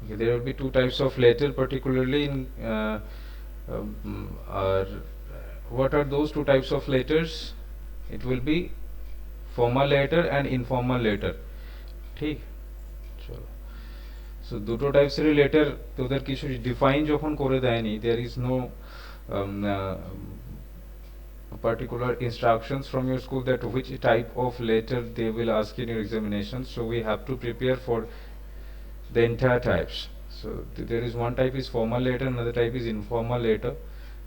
Okay, there will be two types of letter, particularly in what are those two types of letters? It will be formal letter and informal letter. ঠিক চলো, so দুটো টাইপসের letter তোদের কিছু define যখন করে দেয়নি, there is no particular instructions from your school that which type of letter they will ask in your examination, so we have to prepare for the entire types. So there is one type is formal letter, another type is informal letter.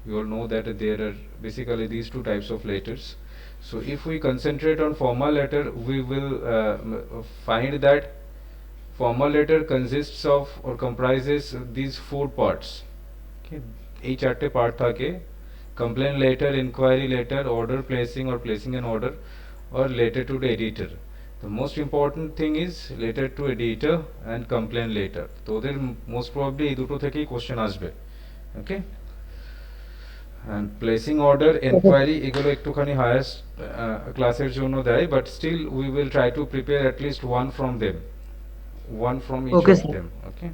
We all know that there are basically these two types of letters. So if we concentrate on formal letter, we will find that formal letter consists of or comprises these four parts. Okay, এই চারটে part থাকে: complaint letter, inquiry letter, order placing or placing an order, or letter to the editor. The most important thing is letter to editor and complaint letter. তো ওদের most probably এই দুটো থেকেই question আসবে। Okay, and placing order, inquiry এগুলো একটুখানি highest ক্লাসের জন্য দেয়, but still we will try to prepare at least one from them, one from each Okay, of sir. them. Okay,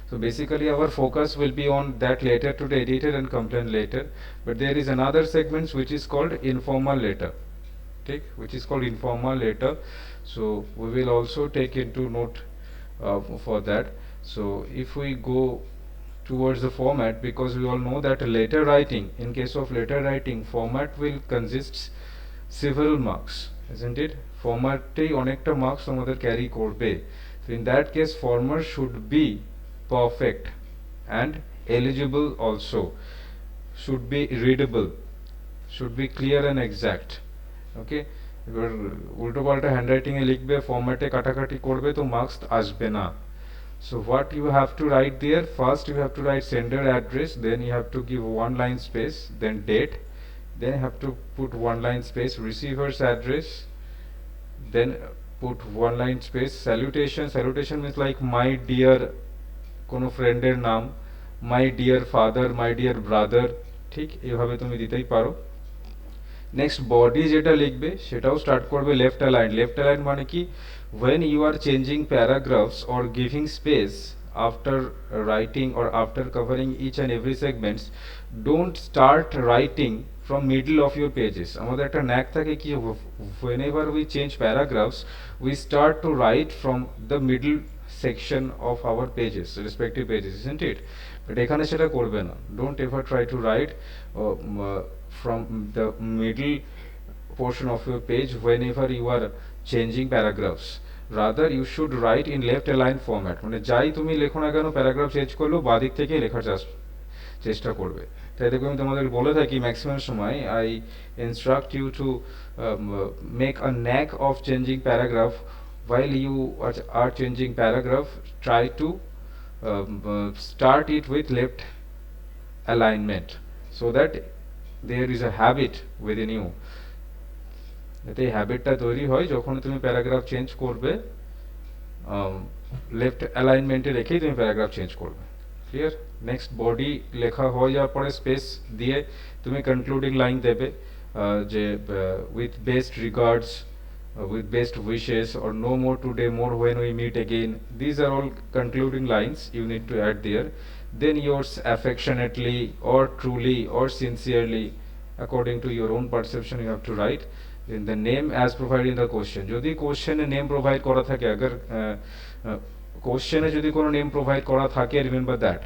so basically our focus will be on that letter to the editor and complaint letter, but there is another segment which is called informal letter, take, which is called informal letter. So we will also take into note for that. So if we go towards the format, because we all know that letter writing, in case of letter writing, format will consist several marks, isn't it? Formatei অনেকটা marks আমাদের carry করবে, so in that case format should be perfect and eligible, also should be readable, should be clear and exact. ওকে, এবার উল্টো পাল্টা handwriting এ লিখবে, ফরম্যাটে কাটাকাটি করবে, তো মার্কস আসবে না। So what you have to write there, first you have to write sender address, then you have to give one line space, then date, then you have to put one line space receiver's address, then put one line space salutation. Salutation means like my dear কোনো ফ্রেন্ডের নাম, my dear father, my dear brother, ঠিক এভাবে তুমি দিতেই পারো। Next body যেটা লিখবে সেটাও স্টার্ট করবে লেফট অ্যালাইন। লেফট অ্যালাইন মানে কি, when you are changing paragraphs or giving space after writing or after covering each and every segments, don't start writing from middle of your pages. আমাদের একটা ন্যাক থাকে কি, whenever we change paragraphs we start to write from the middle section of our pages, respective pages, isn't it? But এখানে সেটা করবে না, don't ever try to write from the middle portion of your page whenever you are changing paragraphs. Rather you should write in left align format, মানে যাই তুমি লেখো না কেন প্যারাগ্রাফ চেঞ্জ করলেও বাদিক থেকে লেখার চেষ্টা করবে। তাই দেখো আমি তোমাদের বলে থাকি ম্যাক্সিমাম সময় I instruct you to make a knack of changing paragraph. While you are changing paragraph, try to start it with left alignment, so that there is a habit within you, যাতে এই হ্যাবিটটা তৈরি হয় যখন তুমি paragraph change করবে left অ্যালাইনমেন্টে রেখেই তুমি paragraph change করবে। ক্লিয়ার? নেক্সট বডি লেখা হয়ে যাওয়ার পরে স্পেস দিয়ে তুমি কনক্লুডিং লাইন দেবে, যে with best regards, with best wishes, or no more today, more when we meet again. These are all concluding lines you need to add there. Then yours affectionately or truly or sincerely, according to your own perception, you have to write. In the name as provided in the question, যদি কোশ্চেনে name provide করা থাকে, अगर কোশ্চেনে যদি কোনো name provide করা থাকে, রিমেম্বার দ্যাট,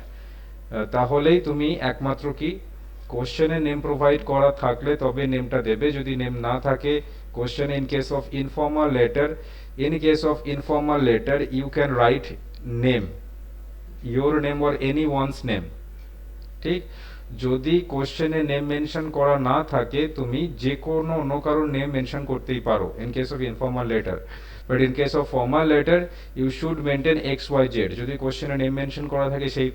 তাহলেই তুমি একমাত্র কি কোশ্চেনে নেম প্রোভাইড করা থাকলে তবে নেমটা দেবে, যদি নেম না থাকে question in case of informal letter, in case of informal letter you can write name, your name or anyone's name, ঠিক? যদি কোশ্চেনে নেম মেনশন করা না থাকে তুমি যে কোনো অন্য কারোর নেম মেনশন করতেই পারো in case of informal letter, but in case of formal letter you should maintain xyz. যদি কোশ্চেনে নেম মেনশন করা থাকে সেই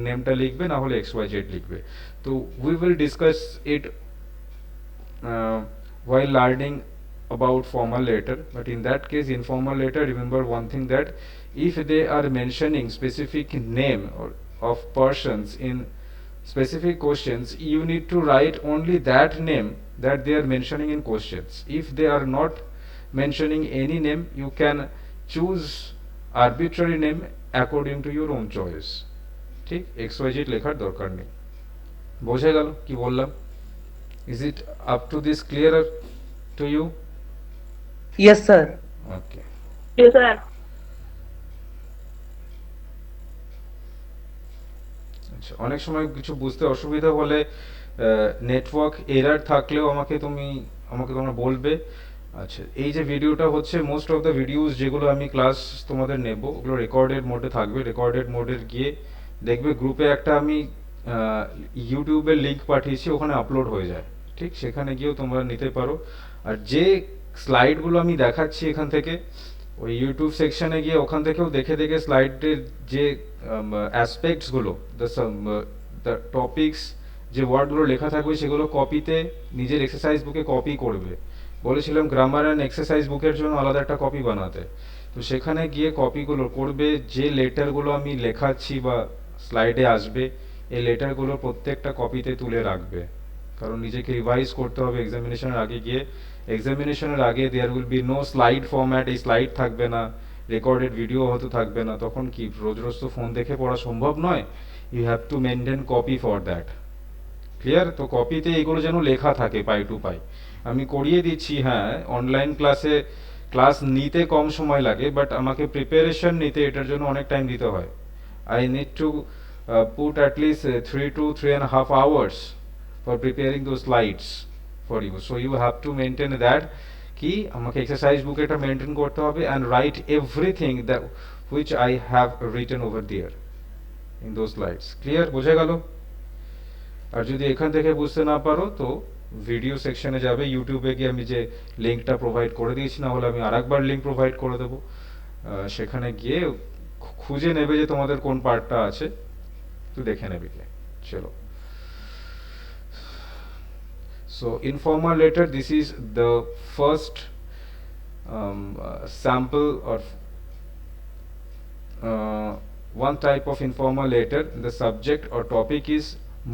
নেমটা লিখবে, না হলে xyz লিখবে। তো we will discuss it while learning about formal letter, but in that case informal letter, remember one thing, that if they are mentioning specific name or of persons in specific questions, you need to write only that name that they are mentioning in questions. If they are not mentioning any name, you can choose arbitrary name according to your own choice. ঠিক, XYZ লেখার দরকার নেই। বোঝা গেল কি বললাম? Is it up to this clear to you? Yes, sir. Okay. Yes, sir. আচ্ছা, অনেক সময় কিছু বুঝতে অসুবিধা হলে নেটওয়ার্ক এরার থাকলেও আমাকে তোমরা বলবে। আচ্ছা, এই যে ভিডিওটা হচ্ছে, মোস্ট অফ দ্য ভিডিওস যেগুলো আমি ক্লাস তোমাদের নেব ওগুলো রেকর্ডেড মোডে থাকবে। রেকর্ডেড মোডে গিয়ে দেখবে গ্রুপে একটা আমি ইউটিউবের লিংক পাঠিয়েছি, ওখানে আপলোড হয়ে যায়। ঠিক, সেখানে গিয়েও তোমরা নিতে পারো। আর যে স্লাইডগুলো আমি দেখাচ্ছি এখান থেকে, ওই ইউটিউব সেকশনে গিয়ে ওখান থেকেও দেখে দেখে স্লাইডের যে অ্যাসপেক্টসগুলো, দ্য টপিকস, যে ওয়ার্ডগুলো লেখা থাকবে সেগুলো কপিতে নিজের এক্সারসাইজ বুকে কপি করবে। বলেছিলাম গ্রামার অ্যান্ড এক্সারসাইজ বুকের জন্য আলাদা একটা কপি বানাতে। তো সেখানে গিয়ে কপিগুলো করবে, যে লেটারগুলো আমি লেখাচ্ছি বা স্লাইডে আসবে, এই লেটারগুলো প্রত্যেকটা কপিতে তুলে রাখবে। কারণ নিজেকে রিভাইজ করতে হবে এক্সামিনেশনের আগে গিয়ে। এক্সামিনেশনের আগে there will be no slide format, এই স্লাইড থাকবে না, রেকর্ডেড ভিডিও হয়তো থাকবে না। তখন কি রোজ রোজ তো ফোন দেখে পড়া সম্ভব নয়। You have to maintain copy for that. Clear? তো কপিতে এগুলো যেন লেখা থাকে পাই টু পাই। আমি করিয়ে দিচ্ছি, হ্যাঁ, অনলাইন ক্লাস নিতে কম সময় লাগে, বাট আমাকে প্রিপারেশন নিতে এটার জন্য অনেক টাইম দিতে হয়। I need to put at least 3 to 3.5 hours for preparing those slides for you. So you have to maintain that কি আমাকে এক্সারসাইজ বুকে এটা মেনটেন করতে হবে and write everything that which I have written over there in those slides. Clear? বোঝা গেল? আর যদি এখান থেকে বুঝতে না পারো তো ভিডিও সেকশনে যাবে, ইউটিউবে গিয়ে আমি যে লিঙ্কটা প্রোভাইড করে দিয়েছি, না হলে আমি আরেকবার লিঙ্ক প্রোভাইড করে দেবো। সেখানে গিয়ে খুঁজে নেবে যে তোমাদের কোন পার্টটা আছে, তো দেখে নেবে গিয়ে। চলো, so informal letter, this is the first sample or one type of informal letter. The subject or topic is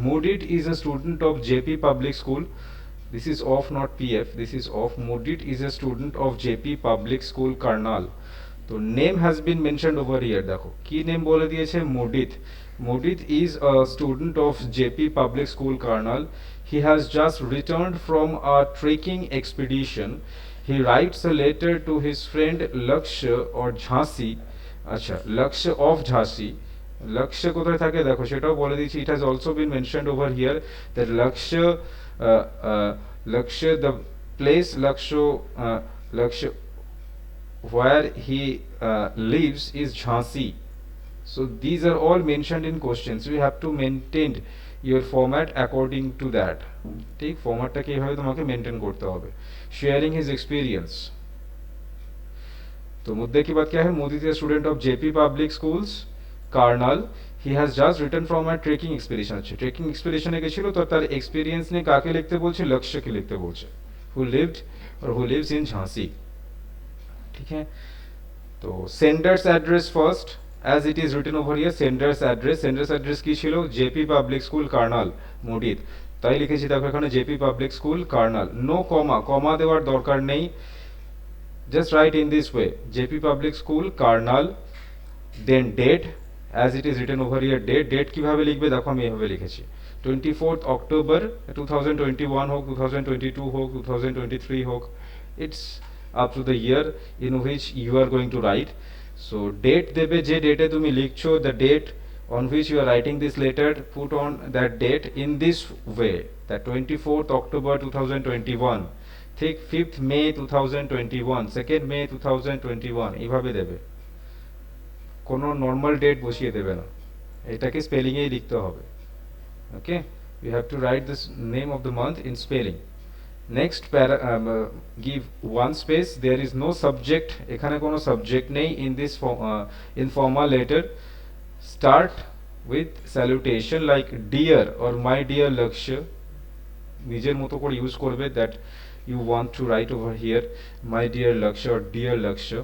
Mudit is a student of JP Public School. This is of, not PF, this is of. Mudit is a student of JP Public School Karnal. So name has been mentioned over here. দেখো কি name বলে দিয়েছে, মুডিত। Mudit is a student of JP Public School Karnal. He has just returned from a trekking expedition. He writes a letter to his friend Lakshya or Jhansi. আচ্ছা, Lakshya of Jhansi. Lakshya কোথায় থাকে দেখো সেটাও বলে দিয়েছি। It has also been mentioned over here that Lakshya, the place Lakshya where he lives is Jhansi. So these are all mentioned in questions. We have to maintain your format according to that. ঠিক, ফরম্যাটটাকে এইভাবে তোমাকে maintain করতে হবে। Sharing his experience. তো মুদ্দে কি বাত क्या है, Modi is a student of JP Public Schools Karnal. He has just returned from a trekking expedition. আছে ট্রেকিং এক্সপিডিশনে গেছিল, তো তার এক্সপিরিয়েন্স নিয়ে কাকে লিখতে বলছে, লক্ষ্যকে লিখতে বলছে, who lived or who lives in Jhansi. ঠিক है, তো sender's address first, as it is written over here, sender's address কি ছিল, JP Public School Karnal, মুডিত। তাই লিখেছি দেখো এখানে JP Public School Karnal, no comma দেওয়ার দরকার নেই, just write in this way, JP Public School Karnal, then date, as it is written over here, date কিভাবে লিখবে দেখো আমি এভাবে লিখেছি, 24th October 2021 হোক, 2022 হোক, 2023 হোক, it's up to the year in which you are going to write. So date দেবে, যে ডেটে তুমি লিখছো, the date on which you are writing this letter, put on that date in this way, that 24th October 2021, ঠিক 5th May 2021, 2nd May 2021, এইভাবে দেবে। কোনো normal date বসিয়ে দেবে না, এটাকে স্পেলিংয়েই লিখতে হবে। ওকে, you have to write this name of the month in spelling. Next give one space, there is no subject, এখানে কোনো subject নেই in this informal letter. Start with salutation like dear or my dear Lakshya, নিজের মতো করে use করবে, that you want to write over here, my dear Lakshya or dear Lakshya.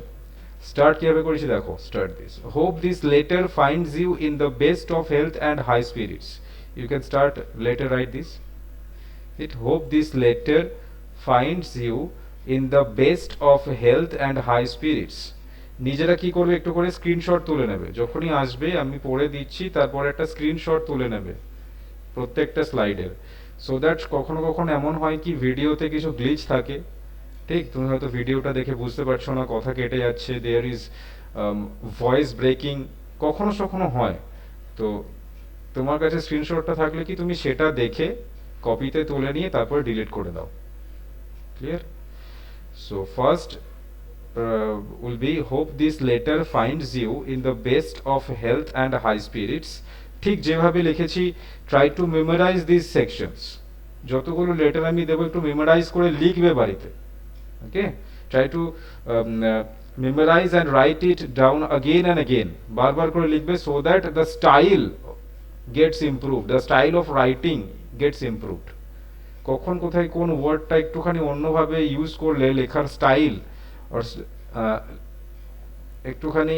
Start কিভাবে করেছি দেখো, start this, hope this letter finds you in the best of health and high spirits. You can start later, write this, it hope this letter finds you in the best of health and high spirits. নিজেরা কি করবে, একটু করে screenshot তুলে নেবে, যখনই আসবে আমি পড়ে দিচ্ছি তারপর একটা স্ক্রিনশট তুলে নেবে প্রত্যেকটা স্লাইডের, সো দ্যাট কখনো কখনো এমন হয় কি ভিডিওতে কিছু গ্লিচ থাকে, ঠিক, তুমি হয়তো ভিডিওটা দেখে বুঝতে পারছো না, কথা কেটে যাচ্ছে, দেয়ার ইজ ভয়েস ব্রেকিং, কখনো কখনো হয়। তো তোমার কাছে স্ক্রিনশটটা থাকলে কি তুমি সেটা দেখে কপিতে তুলে নিয়ে তারপর ডিলিট করে দাও। Clear? So first will be hope this letter finds you in the best of health and high spirits। ঠিক যেভাবে লিখেছি, try to memorize these sections, যতগুলো লেটার আমি দেবো একটু মেমোরাইজ করে লিখবে বাড়িতে। ওকে, try to memorize and write it down again and again, বারবার করে লিখবে, so that the style gets improved, the style of writing gets improved। কখন কোথায় কোন ওয়ার্ডটা একটুখানি অন্যভাবে ইউজ করলে লেখার স্টাইল আর একটুখানি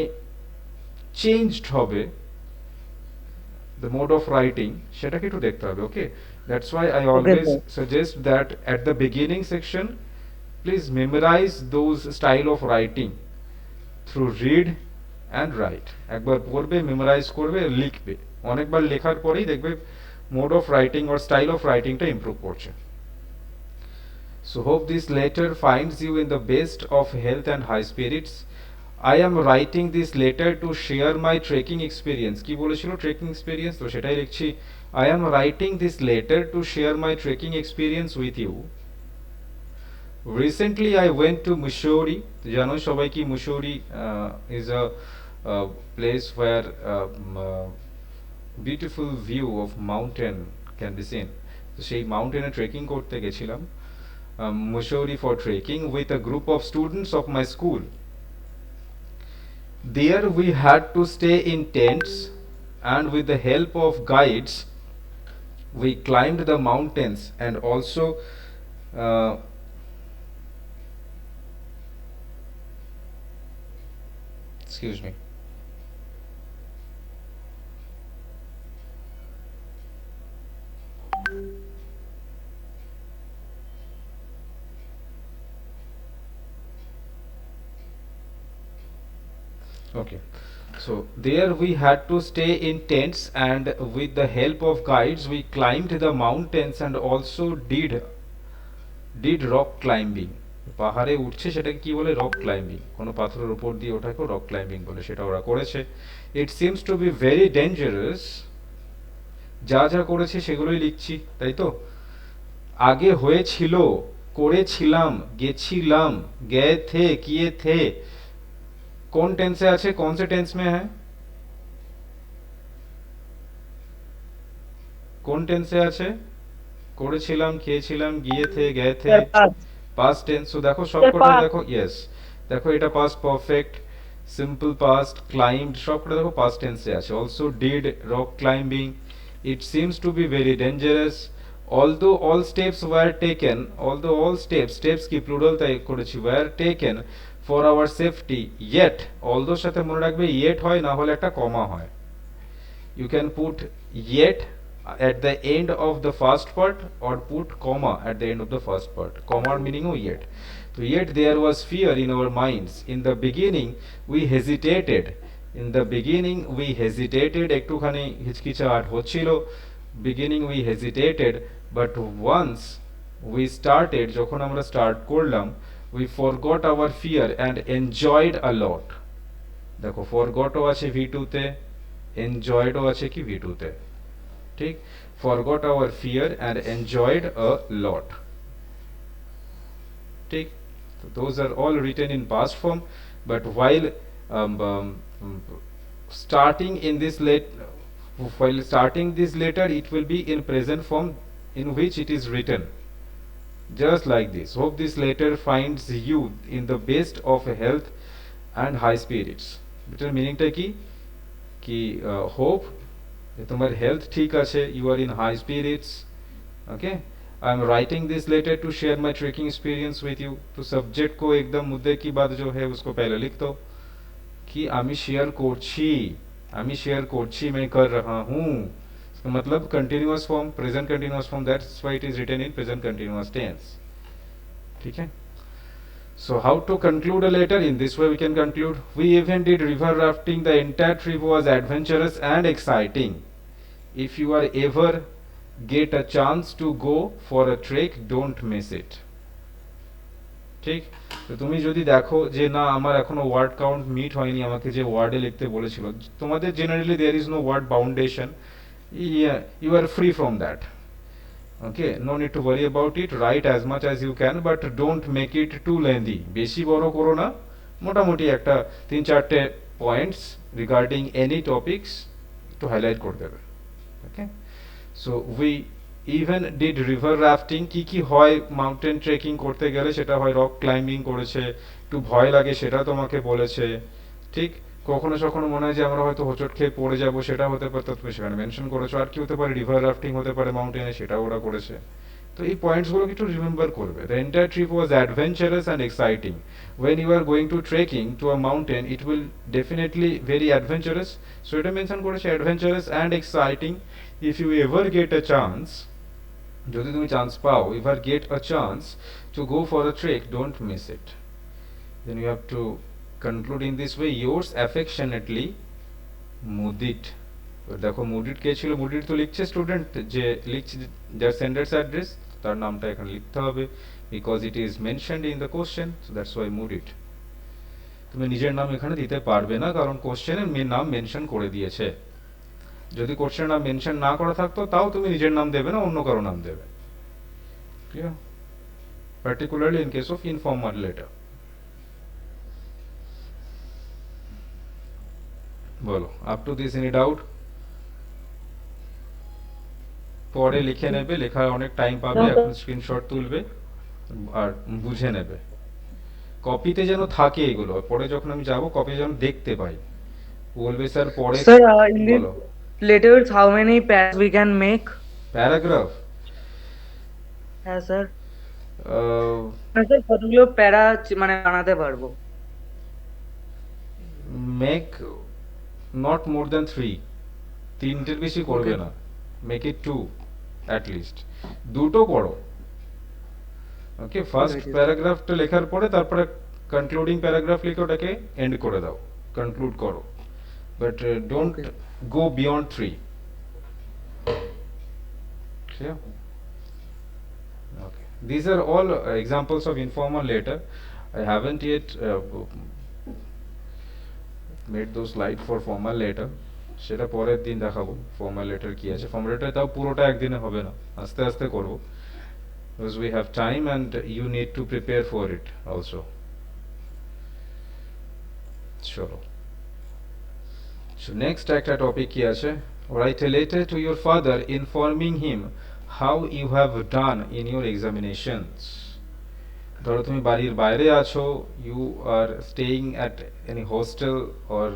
চেঞ্জড হবে, the mode of writing, সেটাকে একটু দেখতে হবে। ওকে, that's why I Okay, always sir. suggest that at the beginning section please memorize those style of writing through read and write। একবার পড়বে, মেমোরাইজ করবে, লিখবে, অনেকবার লেখার পরেই দেখবে mode of writing or style of রাইটিংটা ইমপ্রুভ করছে। So hope this letter finds you in the best of health and high spirits। I am writing this letter to share my trekking experience। কি বলেছিল trekking experience, তো সেটাই লিখছি, I am writing this letter to share my trekking experience with you। Recently I went to Mussoorie। জানো সবাই কি Mussoorie is a place where beautiful view of mountain can be seen। তো সেই মাউন্টেনে trekking করতে গেছিলাম, Mussoorie for trekking with a group of students of my school। There we had to stay in tents, and with the help of guides we climbed the mountains and also excuse me, okay, so there we had to stay in tents, and with the help of guides we climbed the mountains and also did rock climbing। পাহাড়ে উঠছে সেটাকে কি বলে, rock climbing, কোনো পাথরের উপর দিয়ে ওঠাকেও rock climbing বলে, সেটা ওরা করেছে। It seems to be very dangerous. যা যা করেছে সেগুলোই লিখছি, তাই তো। আগে হয়েছিল, করেছিলাম, গেছিলাম, গে থে, কিয়ে থে, कौन टेंस से আছে, कौन से टेंस में है, কোন টেন্সে আছে, করেছিলাম, খেয়েছিলাম, গিয়ে the, Gaye the, Sir, past. Past tense. So দেখো Sir, সবকটা past. দেখো, ইয়েস, দেখো এটা past perfect, simple past, climbed, সবকটা দেখো পাস্ট টেন্সে আছে। Also did rock climbing. It seems to be very dangerous. although all steps were taken, although all steps, steps কি প্লুরাল তাই করেছি, were taken for our safety, yet, although সাথে মনে রাখবে yet হয়, না হলে একটা কমা হয়। You can put yet at the end of the first part or put comma at the end of the first part। comma meaning O yet। So yet there was fear in our minds। In the beginning we hesitated। In the beginning we hesitated, একটুখানি হিচকিচাহট হচ্ছিল। beginning we hesitated, but once we started, যখন আমরা start করলাম, we forgot our fear and enjoyed a lot। দেখো forgot ও আছে v2 তে, enjoyed ও আছে কি v2 তে, ঠিক। forgot our fear and enjoyed a lot, ঠিক। So those are all written in past form, but while starting in this while starting this letter it will be in present form in which it is written just like this। hope this letter finds you in the best of health and high spirits। এটার মিনিংটা কি, কি hope তোমার health ঠিক আছে, you are in high spirits. Okay, I am writing this letter to share my trekking experience with you. तो subject को एकदम मुद्दे की बात जो है उसको पहले लिख दो कि আমি শেয়ার করছি, আমি শেয়ার করছি, मैं कर रहा हूँ। इसका मतलब continuous form, present continuous form, that's why it is written in present continuous tense. ठीक है। So how to conclude a letter? In this way we can conclude. We even did river rafting. The entire trip was adventurous and exciting. If you are ever get a chance to go for a trek, don't miss it. ঠিক, তো তুমি যদি দেখো যে না আমার এখনো word count meet হয়নি, আমাকে যে ওয়ার্ডে লিখতে বলেছিল, তোমাদের generally there is no word boundation, you are free from that. Okay, no need to worry about it. Write as much as you can, but don't make it too lengthy. বেশি বড় করো না, মোটামুটি একটা 3-4টে পয়েন্টস রিগার্ডিং এনি টপিকস একটু highlight করে দেবে. Okay, so we even did river rafting. কি কি হয় মাউন্টেন ট্রেকিং করতে গেলে, সেটা হয় রক ক্লাইম্বিং করেছে, একটু ভয় লাগে সেটা তোমাকে বলেছে. ঠিক, কখনো কখনো মনে হয় যে আমরা হয়তো হোঁচট খেয়ে পড়ে যাবো, সেটা হতে পারে, তুমি সেখানে মেনশন করেছো. আর কি হতে পারে, রিভার রাফটিং হতে পারে মাউন্টেনে, সেটাও ওরা করেছে. তো এই পয়েন্টসগুলো একটু রিমেম্বার করবে. The entire trip was adventurous and exciting. when you are going to trekking to a mountain, it will definitely very adventurous. So এটা মেনশন করেছে adventurous and exciting. If you ever get a chance, যদি তুমি chance পাও, ever get a chance to go for a trek, don't miss it. Then you have to conclude in this way. Yours affectionately, মুদিট. দেখো মুডিট কে ছিল, মুডিট তো লিখছে student, যে লিখছে যার সেন্ডার্স অ্যাড্রেস, তার নামটা এখানে লিখতে হবে, because it is mentioned in the question, so that's why Mudit. তুমি নিজের নাম এখানে দিতে পারবে না, কারণ কোশ্চেনে নাম মেনশন করে দিয়েছে. যদি কোশ্চেনের নাম মেনশন না করা থাকতো, তাও তুমি নিজের নাম দেবে না, অন্য কারো নাম দেবে. Clear? Particularly in case of informal letter. বলো, up to this any doubt? পরে লিখে নেবে, লেখার অনেক টাইম পাবে, এখন স্ক্রিনশট তুলবে আর বুঝে নেবে. কপিতে যেন থাকে এগুলো, পরে যখন আমি যাব কপি যেন দেখতে পাই. বলবে স্যার পরে. Sir, in this বলো, letters, how many pairs we can make? Paragraph. হ্যাঁ স্যার, স্যার কতগুলো প্যারা মানে বানাতে পারবো? Make not more than 3. তিনটের বেশি করবে না. Make it 2 at least. দুটো করো. ওকে, ফার্স্ট প্যারাগ্রাফটা লেখার পরে তারপরে কনক্লুডিং প্যারাগ্রাফ লিখে ওটাকে এন্ড করে দাও, কনক্লুড করো. But don't go beyond 3. Clear? Okay. These are all examples of informal letter. I haven't yet made those slide for formal letter. সেটা পরের দিন দেখাবো ফর্মাল লেটার কি আছে. ফর্মাল লেটার তাও পুরোটা একদিনে হবে না, আস্তে আস্তে করব, because we have time and you need to prepare for it also. চলো, so next একটা টপিক কি আছে, write a letter to your father informing him how you have done in your examinations. ধরো তুমি বাড়ির বাইরে আছো, you are staying at any hostel or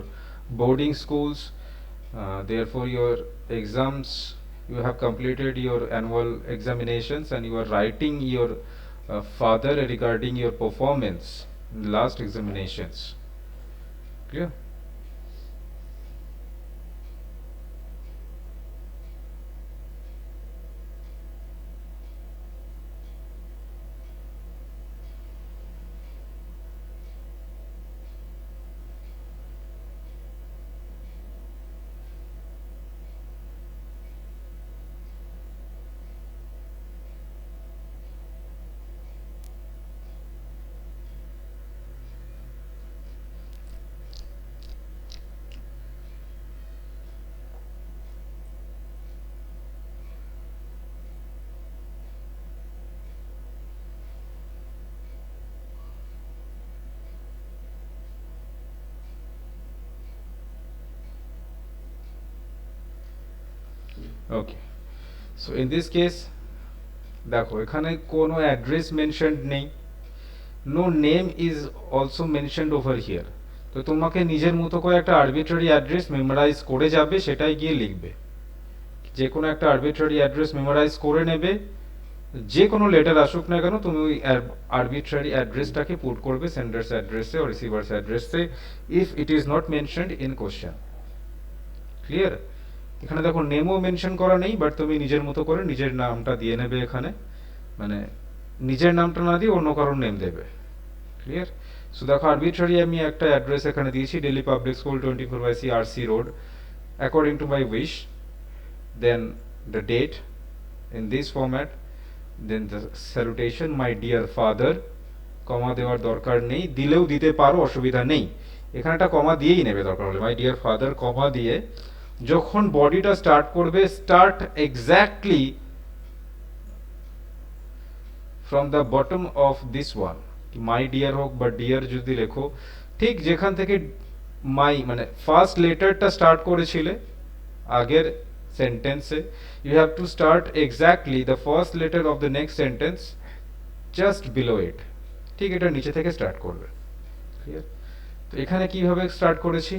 boarding schools, therefore your exams, you have completed your annual examinations and you are writing your father regarding your performance in the last examinations. Clear? Okay, so in this case দেখো এখানে কোনো address mentioned নেই, no name is also mentioned over here. তো তোমাকে নিজের মতো করে একটা আরবিট্রারি অ্যাড্রেস মেমোরাইজ করে যাবে, সেটাই গিয়ে লিখবে. যে কোনো একটা আরবিট্রারি অ্যাড্রেস মেমোরাইজ করে নেবে, যে কোনো লেটার আসুক না কেন তুমি ওই আরবিট্রারি অ্যাড্রেসটাকে পুট করবে সেন্ডার্স অ্যাড্রেসে ও রিসিভার্স অ্যাড্রেসে, if it is not mentioned in question. Clear? এখানে দেখো নেমও মেনশন করা নেই, বাট তুমি নিজের মতো করে নিজের নামটা দিয়ে নেবে এখানে, মানে নিজের নামটা না দিয়ে অন্য কারোর নেম দেবে. ক্লিয়ার? সো দেখো আরবিট্রারি আমি একটা অ্যাড্রেস এখানে দিয়েছি, Delhi public school 24/C RC road, according to my wish, then the date in this format, then the salutation my dear father, comma দেওয়ার দরকার নেই, দিলেও দিতে পারো, অসুবিধা নেই, এখানে একটা কমা দিয়েই নেবে দরকার হলে, মাই ডিয়ার ফাদার কমা দিয়ে যখন বডিটা স্টার্ট করবে, start exactly from the bottom of this one, my dear হোক বা ডিয়ার যদি লেখো, ঠিক যেখান থেকে মাই মানে ফার্স্ট লেটারটা স্টার্ট করেছিলে আগের সেন্টেন্সে, you have to start exactly the first letter of the next sentence just below it, ঠিক এটা নিচে থেকে স্টার্ট করবে। ক্লিয়ার? তো এখানে কিভাবে স্টার্ট করেছি,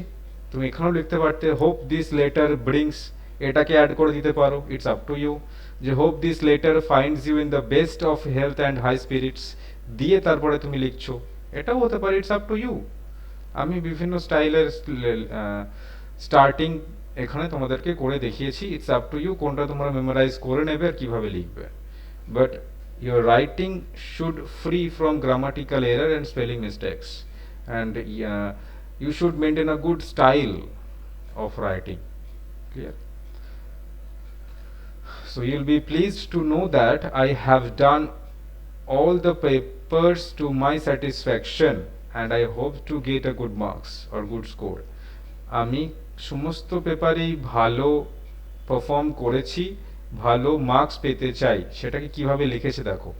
তুমি এখানেও লিখতে পারতে হোপ দিস লেটার ব্রিংস, এটাকে অ্যাড করে দিতে পারো, ইটস আপ টু ইউ, যে hope this letter finds you in the best of health and high spirits দিয়ে তারপরে তুমি লিখছো, এটাও হতে পারে, ইটস আপ টু ইউ। আমি বিভিন্ন স্টাইলের স্টার্টিং এখানে তোমাদেরকে করে দেখিয়েছি, ইটস আপ টু ইউ কোনটা তোমরা মেমোরাইজ করে নেবে আর কিভাবে লিখবে, but your writing should free from grammatical error and spelling mistakes, and you should maintain a good style of writing. Clear? So you'll be pleased to know that I have done all the papers to my satisfaction and I hope to get a good marks or good score. আমি সমস্ত পেপারেই ভালো perform করেছি, ভালো marks পেতে চাই, সেটাকে কিভাবে লিখেছে দেখো।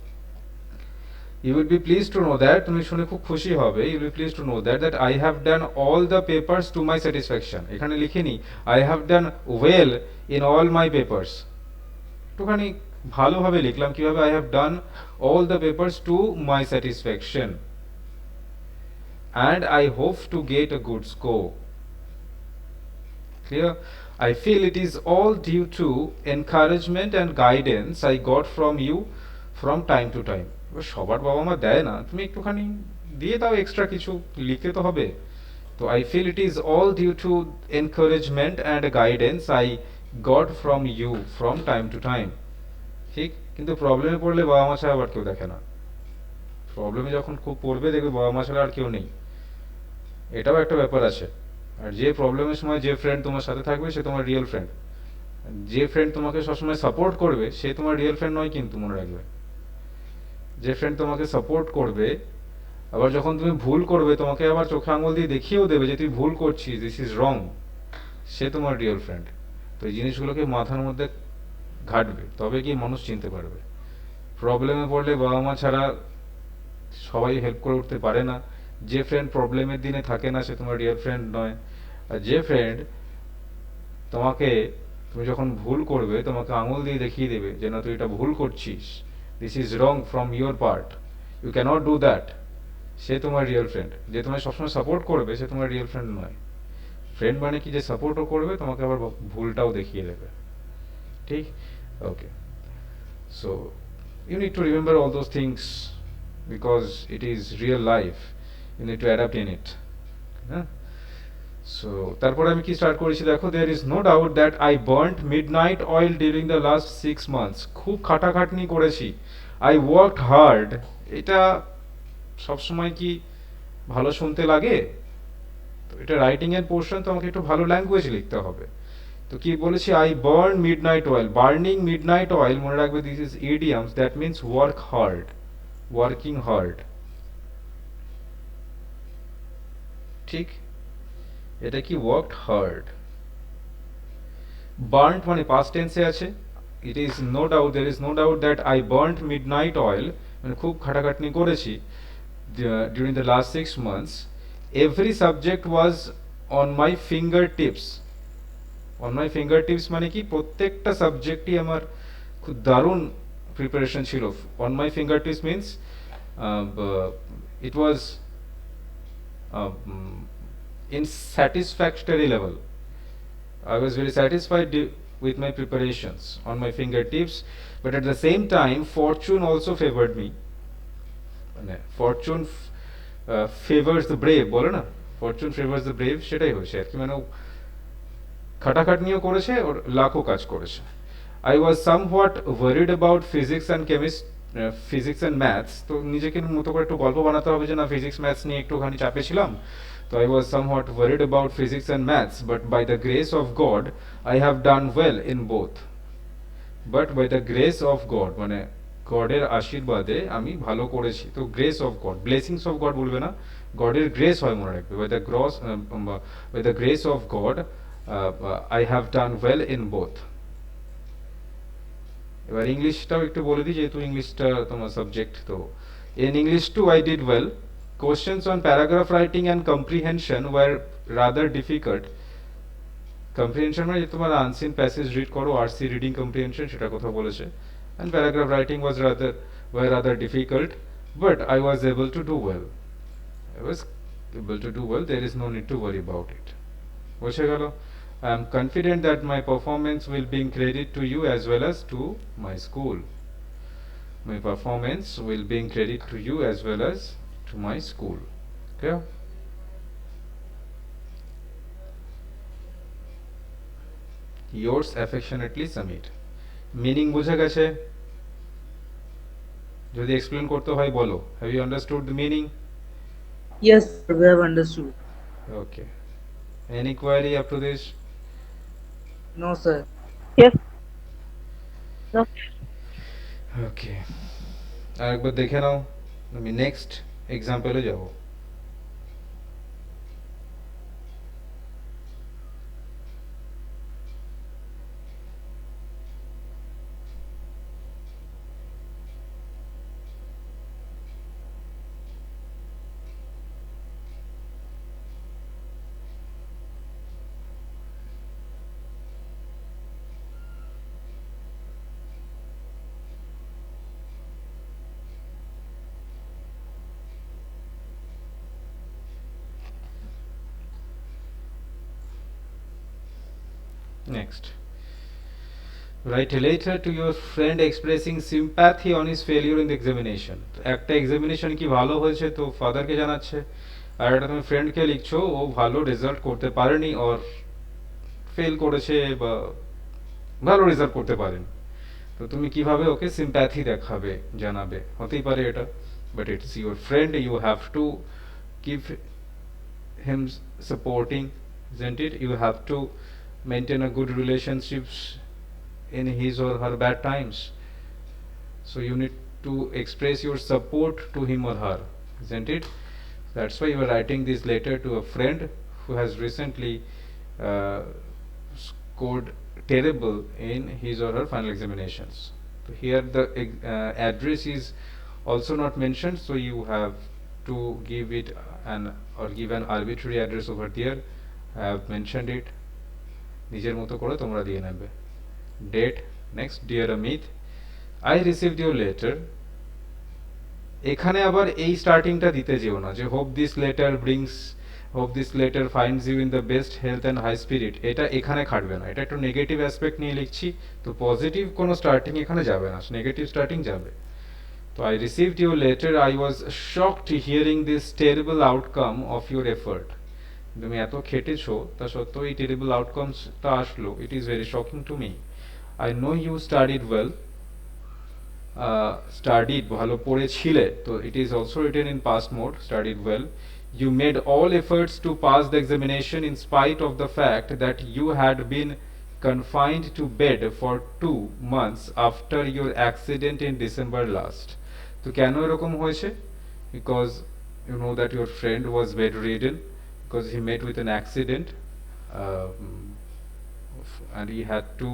You will be pleased to know that, তুমি শুনে খুব খুশি হবে, you will be pleased to know that I have done all the papers to my satisfaction, এখানে লিখিনি I have done well in all my papers, একটুখানি ভালোভাবে লিখলাম কিভাবে, I have done all the papers to my satisfaction and I hope to get a good score. Clear? I feel it is all due to encouragement and guidance I got from you from time to time. সবার বাবা মা দেয় না, তুমি একটুখানি দিয়ে দাও extra কিছু, লিখতে তো হবে। তো I feel it is all due to encouragement and guidance I got from you from time to time. ঠিক, কিন্তু প্রবলেমে পড়লে বাবা মা ছাড়া আবার কেউ দেখে না, প্রবলেমে যখন খুব পড়বে দেখবে বাবা মা ছাড়া আর কেউ নেই, এটাও একটা ব্যাপার আছে। আর যে প্রবলেমের সময় যে ফ্রেন্ড তোমার সাথে থাকবে সে তোমার রিয়েল ফ্রেন্ড, যে ফ্রেন্ড তোমাকে সবসময় সাপোর্ট করবে সে তোমার রিয়েল ফ্রেন্ড নয়, কিন্তু মনে রাখবে যে ফ্রেন্ড তোমাকে সাপোর্ট করবে, আবার যখন তুমি ভুল করবে তোমাকে আবার চোখে আঙুল দিয়ে দেখিয়েও দেবে যে তুই ভুল করছিস, দিস ইজ রং, সে তোমার রিয়েল ফ্রেন্ড। তো এই জিনিসগুলোকে মাথার মধ্যে ঘাটবে, তবে কি মানুষ চিনতে পারবে। প্রবলেমে পড়লে বাবা মা ছাড়া সবাই হেল্প করে উঠতে পারে না, যে ফ্রেন্ড প্রবলেমের দিনে থাকে না সে তোমার রিয়েল ফ্রেন্ড নয়। আর যে ফ্রেন্ড তোমাকে, তুমি যখন ভুল করবে তোমাকে আঙুল দিয়ে দেখিয়ে দেবে যে না তুই এটা ভুল করছিস, this is wrong from your part, you can't do that, সে তোমার রিয়েল ফ্রেন্ড। যে তোমায় সবসময় সাপোর্ট করবে সে তোমার রিয়েল ফ্রেন্ড নয়। ফ্রেন্ড মানে কি, যে সাপোর্টও করবে তোমাকে আবার ভুলটাও দেখিয়ে দেবে। ঠিক, okay. So you need to remember all those things because it is real life, you need to adapt in it. So তারপরে আমি কি স্টার্ট করেছি দেখো, there is no doubt that I burnt midnight oil during the last 6 months, খুব খাটাখাটনি করেছি, I worked hard, এটা সবসময় কি ভালো শুনতে লাগে? তো এটা রাইটিং এর পোর্শন, তোমাকে একটু ভালো ল্যাঙ্গুয়েজ লিখতে হবে। তো কি বলেছি, I burn midnight oil, burning midnight oil, মনে রাখবে this is idioms, that means work hard, working hard। ঠিক, এটা কি worked hard, burnt মানে past tense এ আছে, it is no doubt, there is no doubt that I burnt midnight oil, মানে খুব খাটাখাটনি করেছি during the last 6 months, every subject was on my fingertips, on my fingertips মানে কি, প্রত্যেকটা সাবজেক্টই আমার খুব দারুণ প্রিপারেশন ছিল। on my fingertips means it was in satisfactory level, I was very satisfied with my preparations on my fingertips, but at the same time fortune also favored me, মানে fortune favors the brave বলে না, fortune favors the brave, সেটাই হয়েছে আর কি, মানে খাটাখাটনিও করেছে ওর লাখও কাজ করেছে। I was somewhat worried about physics and physics and maths, তো নিজেকে মতো করে একটু গল্প বানাতে হবে যে না ফিজিক্স ম্যাথস নিয়ে একটুখানি চাপে ছিলাম, তো I was somewhat worried about physics and maths, but by the grace of God I have done well in both. But by the grace of God মানে গডের আশীর্বাদে আমি ভালো করেছি, তো grace of God, blessings of God বলবে না, গডের grace হয় মনে রাখবে, by the grace of God I have done well in both. এবার ইংলিশটাও একটু বলে দিই যেহেতু ইংলিশটা তোমার সাবজেক্ট, তো in English too I did well. Questions on paragraph writing and comprehension were rather difficult. Comprehension মানে তোমার unseen passage read করো, RC reading comprehension সেটা কথা বলেছে, and paragraph writing were rather difficult, but I was able to do well. I was able to do well. There is no need to worry about it. বোঝা গেল? I am confident that my performance will bring credit to you as well as to my school. My performance will bring credit to you as well as to my school. Okay? Yours affectionately, Samir. Meaning বোঝা গেছে? যদি explain করতে হয় বলো। Have you understood the meaning? Yes, sir, we have understood. Okay. Any query up to this? No, sir. Yes. No. Okay. আরেকবার দেখে নাও, আমি next এক্সাম্পলে যাব। Next. Write a letter to your friend expressing sympathy on his failure in the examination. একটা examination কি ভালো হয়েছে তো ফাদারকে জানাচ্ছে, আর একটা তুমি ফ্রেন্ডকে লিখছো ও ভালো রেজাল্ট করতে পারেনি অর ফেল করেছে বা ভালো রেজাল্ট করতে পারেনি, তো তুমি কিভাবে ওকে সিম্প্যাথি দেখাবে, জানাবে, হতেই পারে এটা, but it's your friend, you have to keep him supporting, isn't it? You have to maintain a good relationships in his or her bad times, so you need to express your support to him or her, isn't it? That's why you are writing this letter to a friend who has recently uh, scored terrible in his or her final examinations. So here the address is also not mentioned, so you have to give it an or give an arbitrary address over there. I have mentioned it, নিজের মতো করে তোমরা দিয়ে নেবে। Date next, dear Amit, I received your letter. এখানে আবার এই স্টার্টিংটা দিতে যেও না যে hope this letter finds you in the best health and high spirit, এটা এখানে খাটবে না, এটা একটু নেগেটিভ অ্যাসপেক্ট নিয়ে লিখছি, তো পজিটিভ কোনো স্টার্টিং এখানে যাবে না, নেগেটিভ স্টার্টিং যাবে। তো I received your letter, I was shocked hearing this terrible outcome of your effort. তুমি এত খেটেছো তা সত্ত্বেও এই টেরিবল আউটকামসটা আসলো, it is very shocking to me. I know you studied well, studied ভালো পড়েছিলে, তো it is also written in past mode, studied well. You made all efforts to pass the examination in spite of the fact that you had been confined to bed for 2 months after your accident in December last. তো কেন এরকম হয়েছে? Because you know that your friend was bedridden because he met with an accident, and he had to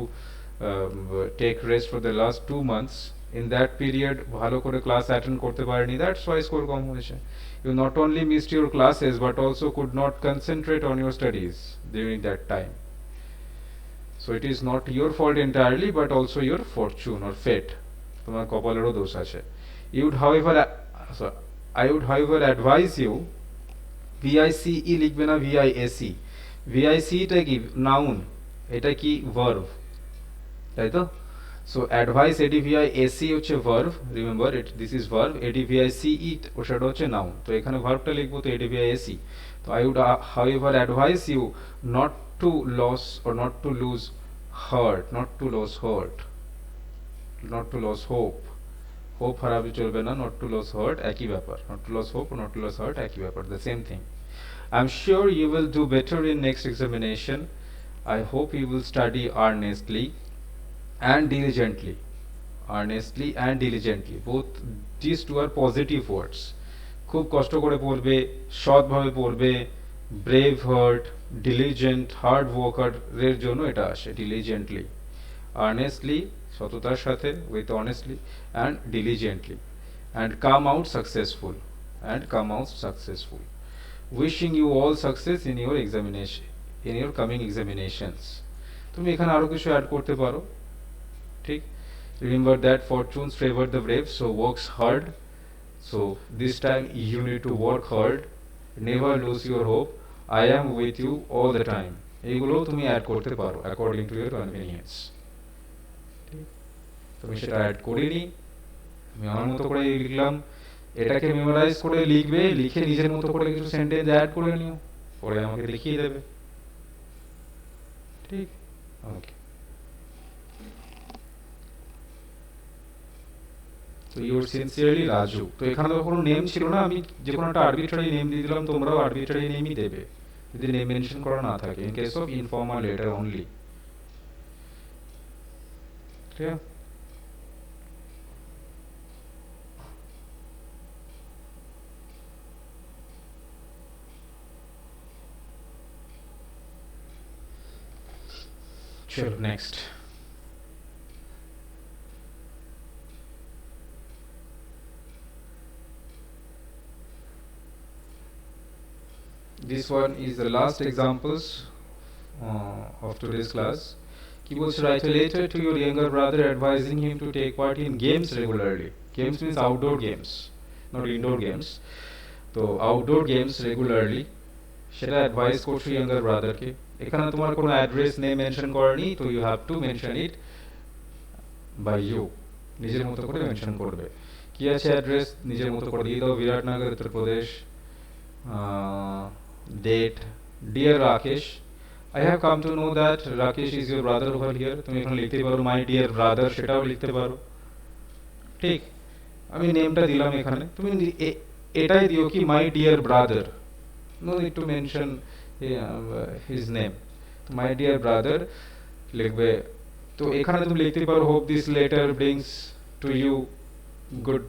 take rest for the last 2 months. In that period ভালো করে class attend করতে পারেনি, that's why score কম হয়েছে। You not only missed your classes but also could not concentrate on your studies during that time. So it is not your fault entirely but also your fortune or fate. তোমার কপালেরও দোষ আছে। I would however advise you, VICE লিখবে না VIAC, VIC টা কি noun, এটা কি verb, তাই তো? So advice ADVIAC হচ্ছে verb, remember it, this is verb, ADVICE ওটা হচ্ছে noun, তো এখানে ভার্বটা লিখবো তো ADVIAC। তো I would however advise you not to lose heart, not to lose hope, হোপ হারাবে চলবে না, নট টু লস হার্ট একই ব্যাপার, not to lose hope, not to lose heart একই ব্যাপার, the same thing. I'm sure you will do better in next examination. I hope you will study earnestly and diligently. Earnestly and diligently. Both these two are positive words. খুব কষ্ট করে পড়বে, সৎভাবে পড়বে, brave heart, diligent, hard worker এর জন্য এটা আসে ডিলিজেন্টলি। আর্নেস্টলি সততার সাথে, with honestly, and diligently, and come out successful, and come out successful. Wishing you all success in your examination, in your coming examinations. তুমি এখানে আরও কিছু অ্যাড করতে পারো, ঠিক। Remember that fortunes favor the brave, so works hard. So this time you need to work hard. Never lose your hope. I am with you all the time. এইগুলো তুমি add করতে পারো according to your convenience. ঠিক, তুমি সেটা add করিনি, আমি আমার মতো করে লিখলাম। এটাকে মেমোরাইজ করে লিখবে, লিখে নিজের মতো করে কিছু সেন্টেন্স অ্যাড করে নিও, পরে আমাকে দেখিয়ে দেবে। ঠিক, ওকে। তো ইউর সিনসিয়ারলি রাজু। তো এখানে তো কোনো নেম ছিল না, আমি যে কোনো একটা আরবিট্রারি নেম দিয়ে দিলাম, তোমরাও আরবিট্রারি নেমই দেবে যদি নেম মেনশন করা না থাকে, in case of informal letter only. ঠিক আছে? চলো next. This one is the last examples of today's class. কি বলছে, write a letter to your younger brother advising him to take part in games regularly. Games means outdoor games, not indoor games. তো outdoor games regularly, সেটা advice করছো younger ব্রাদারকে। এখানে তোমার কোনো address নেই মেনশন করেনি, তো you have to mention it by you, নিজের মতো করে মেনশন করবে। কি আছে অ্যাড্রেস, নিজের মতো করে দিয়ে দাও, Biratnagar, Uttar Pradesh. Date, dear Rakesh, I have come to know that Rakesh is your brother over here. তুমি এখানে লিখতে পারো মাই ডিয়ার ব্রাদার, সেটাও লিখতে পারো। ঠিক, আমি নেমটা দিলাম এখানে, তুমি এটাই দিও কি my dear brother, no need to mention his name. My dear brother লিখবে। তো এখানে তুমি লিখতে পারো hope this letter brings to you good,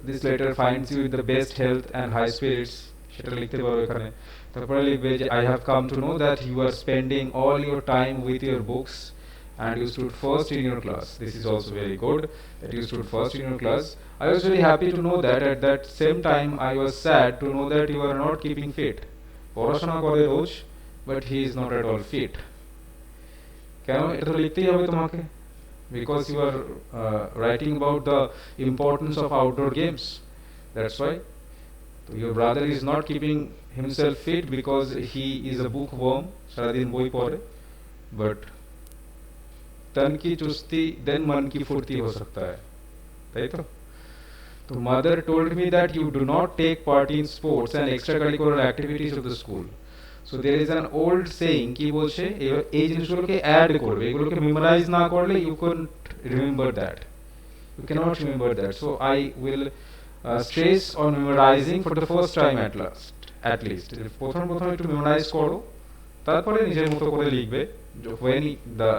this letter finds you in the best health and high spirits, সেটা লিখতে পারো এখানে। তারপরে লিখবে যে I have come to know that you are spending all your time with your books and you stood first in your class. This is also very good that you stood first in your class. I was very happy to know that at that same time I was sad to know that you are not keeping fit. পড়াশোনা করে রোজ, but he is not at all fit. কেন এটা তো লিখতেই হবে তোমাকে, because you are writing about the importance of outdoor games. That's why. So your brother is not keeping himself fit because he is a bookworm, saradin boi pore, but tan ki chusti then man ki furti ho sakta hai, tai to. So mother told me that you do not take part in sports and extracurricular activities of the school. So there is an old saying কি বলছে, এই জিনিসগুলোকে add করবে, এগুলোকে memorise না করলে you can't remember that, you cannot remember that. So I will stress on memorizing for the first time at least. প্রথম একটু মেমোরাইজ করো, তারপরে নিজের মতো করে লিখবে, when the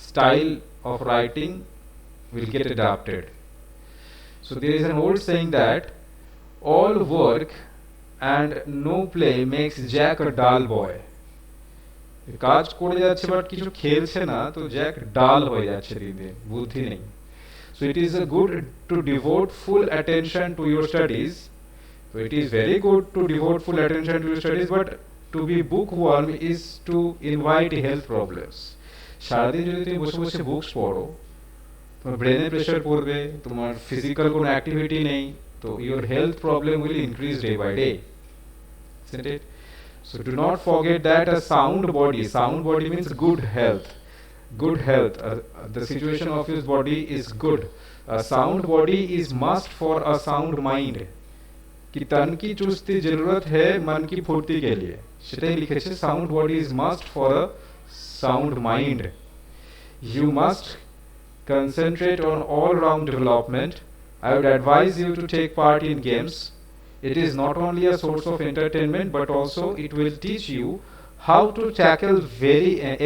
style of writing will get adapted. So there is an old saying that all work and no play makes Jack a dull boy. কাজ করে যাচ্ছে বাট কিছু খেলছে না, তো জ্যাক ডাল হয়ে যাচ্ছে দিন দিন, বুদ্ধি নেই। So it is good to devote full attention to your studies. So it is very good to devote full attention to your studies, but to be bookworm is to invite health problems. সারাদিন যদি তুমি বসে বসে books পড়ো, তোমার ব্রেনে pressure পড়বে, তোমার ফিজিক্যাল কোনো অ্যাক্টিভিটি নেই, তো your health problem will increase day by day, isn't it? So do not forget that a sound body means good health. The situation of his body is good. A sound body is must for a sound mind. कि तन की चुस्ती जरूरत है मन की फुर्ती के लिए, সেটাই লিখেছে, sound body is must for a sound mind. You must concentrate on all round development, I would advise you to take part in games. It is not only a source of entertainment but also it will teach you how to tackle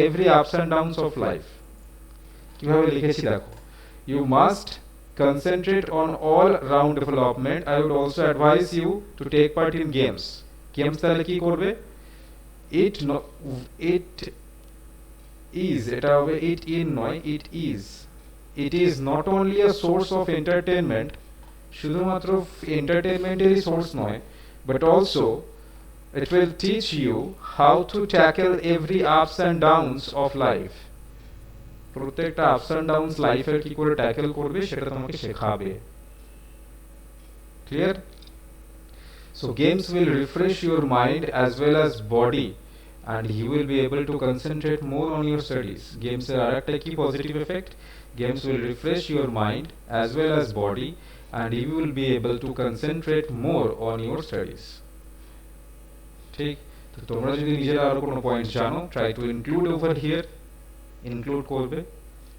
every ups and downs of life. কিভাবে লিখেছি দেখো, you must concentrate on all round development. I would also advise you to take part in games. Games তাহলে কি করবে, it is, এটা হবে it in নয়, it is not only a source of entertainment, শুধুমাত্র এন্টারটেনমেন্টেরই সোর্স নয়, but also it will teach you how to tackle every ups and downs of life. প্রত্যেকটা ups and downs লাইফের কি করে tackle করবে সেটা তোমাকে শেখাবে। Clear? So games will refresh your mind as well as body and you will be able to concentrate more on your studies. Games এর আরেকটা কি positive effect, games will refresh your mind as well as body and you will be able to concentrate more on your studies. ঠিক? তো তোমরা যদি নিজেরা আরো কোনো পয়েন্ট জানো, try to include over here, include করবে।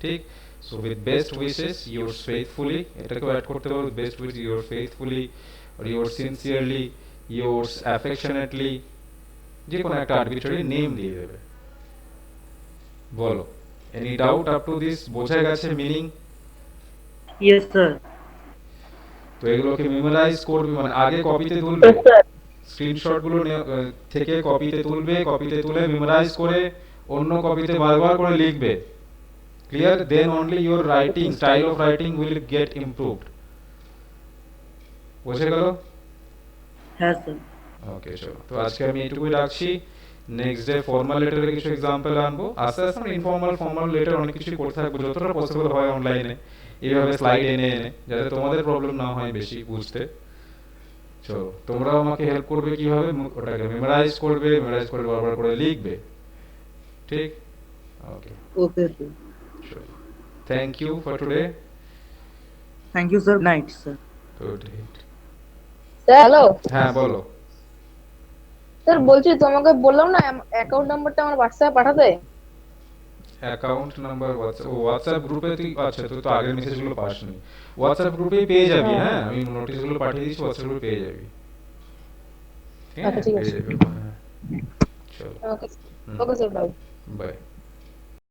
ঠিক? So with best wishes, yours faithfully, এটাকেও অ্যাড করতে পারো, with best wishes, yours faithfully or yours sincerely, yours affectionately, যে কোনো একটা আরবিট্রারি নেম দিয়ে দেবে। বলো, any doubt up to this? বোঝা গেছে মিনিং? Yes, sir. তো এগুলোকে মেমোরাইজ করবে, মানে আগে কপিতে তুলবে, Yes, sir. স্ক্রিনশট গুলো থেকে কপিতে তুলবে, কপিতে তুলে মেমোরাইজ করে অন্য কপিতে বারবার করে লিখবে। Clear? Then only your writing, style of writing will get improved. বুঝে গেল? হ্যাঁ স্যার। ওকে, চলো, তো আজকে আমি এইটুকুই রাখছি। নেক্সট ডে ফর্মাল লেটারের কিছু এক্সাম্পল আনবো, আস্তে আস্তে আমরা ইনফর্মাল ফর্মাল লেটার অনেক কিছু করতে থাকবো যতটা পসিবল হয় অনলাইনে, এইভাবে স্লাইড এনে এনে, যাতে তোমাদের প্রবলেম না হয় বেশি বুঝতে। চলো, তোমরাও আমাকে হেল্প করবে কিভাবে, ওটাকে মেমোরাইজ করবে, মেমোরাইজ করে বারবার করে লিখবে। ঠিক? Okay, okay sir. Thank you for today. Thank you sir. Night sir. Good night. Sir hello. হ্যাঁ বলো। স্যার বলছি তোমাকে বললাম না অ্যাকাউন্ট নাম্বারটা আমার হোয়াটসঅ্যাপে পাঠাতে। অ্যাকাউন্ট নাম্বার হোয়াটসঅ্যাপ গ্রুপে তুই, আচ্ছা তুই তো আগের মেসেজগুলো পাসনি, হোয়াটসঅ্যাপ গ্রুপেই পেয়ে যাবি। হ্যাঁ, আমি নোটিশগুলো পাঠিয়ে দিচ্ছি, হোয়াটসঅ্যাপ গ্রুপে পেয়ে যাবি। ঠিক আছে, আচ্ছা ঠিক আছে। পেয়ে যাবি। হ্যাঁ, চলো, ওকে ওকে স্যার, বাই। বাই।